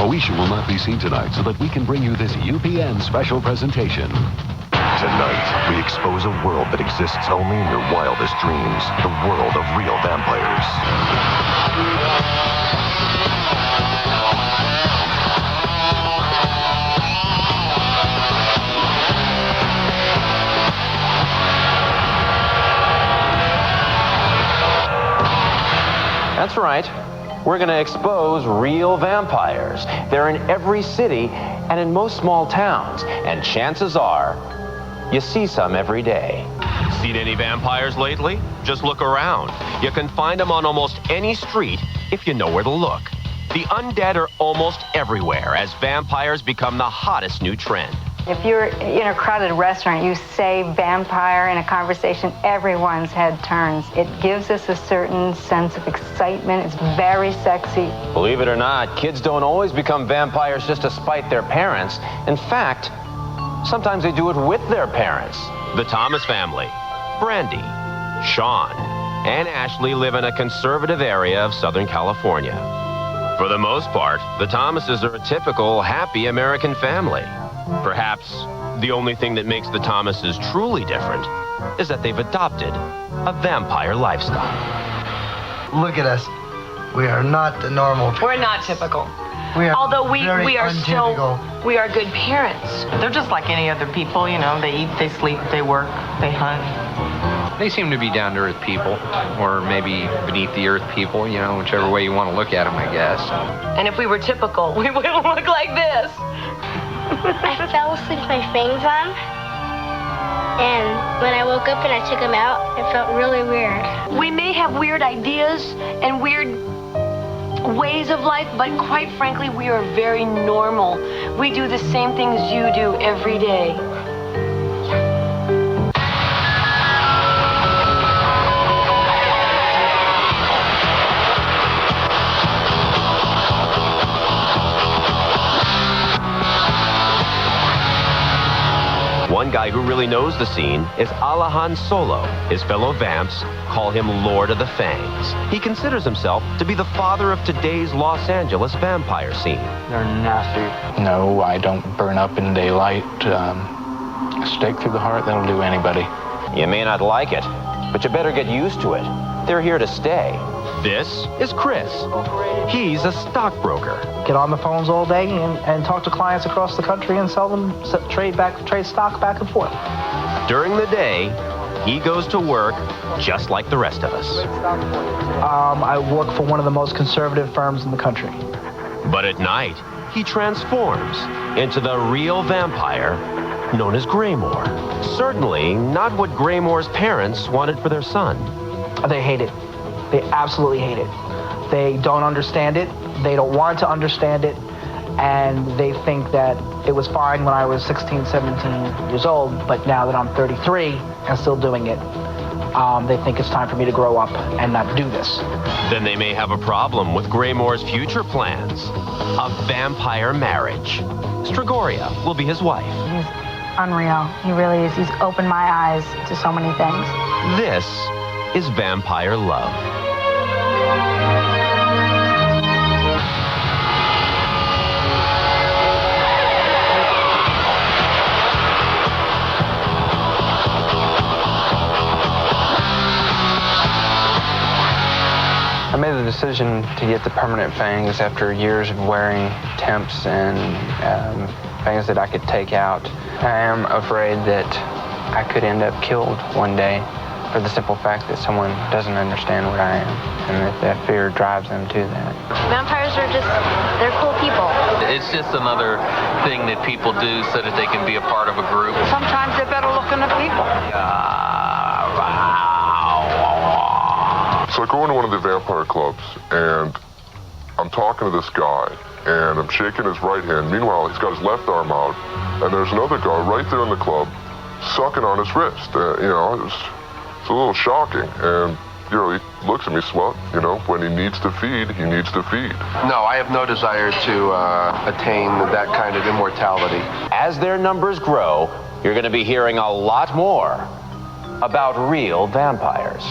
Moesha will not be seen tonight so that we can bring you this UPN special presentation. Tonight, we expose a world that exists only in your wildest dreams. The world of real vampires. That's right. We're going to expose real vampires. They're in every city and in most small towns. And chances are, you see some every day. Seen any vampires lately? Just look around. You can find them on almost any street if you know where to look. The undead are almost everywhere as vampires become the hottest new trend. If you're in a crowded restaurant, you say vampire in a conversation, everyone's head turns. It gives us a certain sense of excitement. It's very sexy. Believe it or not, kids don't always become vampires just to spite their parents. In fact, sometimes they do it with their parents. The Thomas family, Brandy, Sean, and Ashley live in a conservative area of Southern California. For the most part, the Thomases are a typical, happy American family. Perhaps the only thing that makes the Thomases truly different is that they've adopted a vampire lifestyle. Look at us. We are not the normal. We're not typical. Although we are untypical. We are good parents. They're just like any other people, you know. They eat, they sleep, they work, they hunt. They seem to be down-to-earth people, or maybe beneath-the-earth people, you know, whichever way you want to look at them, I guess. And if we were typical, we wouldn't look like this. I fell asleep with my fangs on, and when I woke up and I took them out, it felt really weird. We may have weird ideas and weird ways of life, but quite frankly, we are very normal. We do the same things you do every day. One guy who really knows the scene is Alahan Solo. His fellow vamps call him Lord of the Fangs. He considers himself to be the father of today's Los Angeles vampire scene. They're nasty. No, I don't burn up in daylight. A stake through the heart, that'll do anybody. You may not like it, but you better get used to it. They're here to stay. This is Chris. He's a stockbroker. Get on the phones all day and talk to clients across the country and sell them, trade stock back and forth. During the day, he goes to work just like the rest of us. I work for one of the most conservative firms in the country. But at night, he transforms into the real vampire known as Graymore. Certainly not what Graymore's parents wanted for their son. They hate it. They absolutely hate it. They don't understand it. They don't want to understand it. And they think that it was fine when I was 16, 17 years old, but now that I'm 33 and still doing it, they think it's time for me to grow up and not do this. Then they may have a problem with Graymore's future plans. A vampire marriage. Stragoria will be his wife. He's unreal. He really is. He's opened my eyes to so many things. This is vampire love. I made the decision to get the permanent fangs after years of wearing temps and fangs that I could take out. I am afraid that I could end up killed one day for the simple fact that someone doesn't understand what I am, and that fear drives them to that. Vampires are they're cool people. It's just another thing that people do so that they can be a part of a group. Sometimes they're better looking than people. So I go into one of the vampire clubs, and I'm talking to this guy, and I'm shaking his right hand. Meanwhile, he's got his left arm out, and there's another guy right there in the club sucking on his wrist. It's a little shocking, and he looks at me smug. When he needs to feed, he needs to feed. No, I have no desire to attain that kind of immortality. As their numbers grow, you're going to be hearing a lot more about real vampires.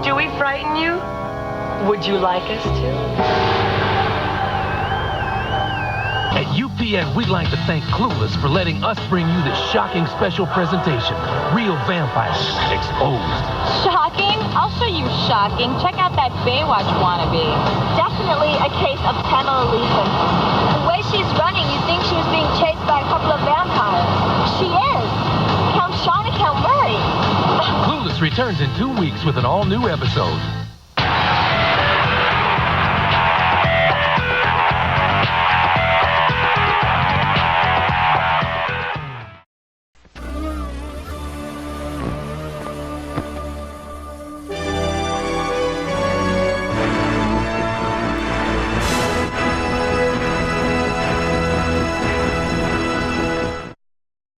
Do we frighten you? Would you like us to? At UPN, we'd like to thank Clueless for letting us bring you this shocking special presentation. Real vampires exposed. Shocking? I'll show you shocking. Check out that Baywatch wannabe. Definitely a case of Pamela Leeson. The way she's running, you'd think she was being chased by a couple of vampires. She is. Count Sean and Count Murray. Clueless returns in 2 weeks with an all-new episode.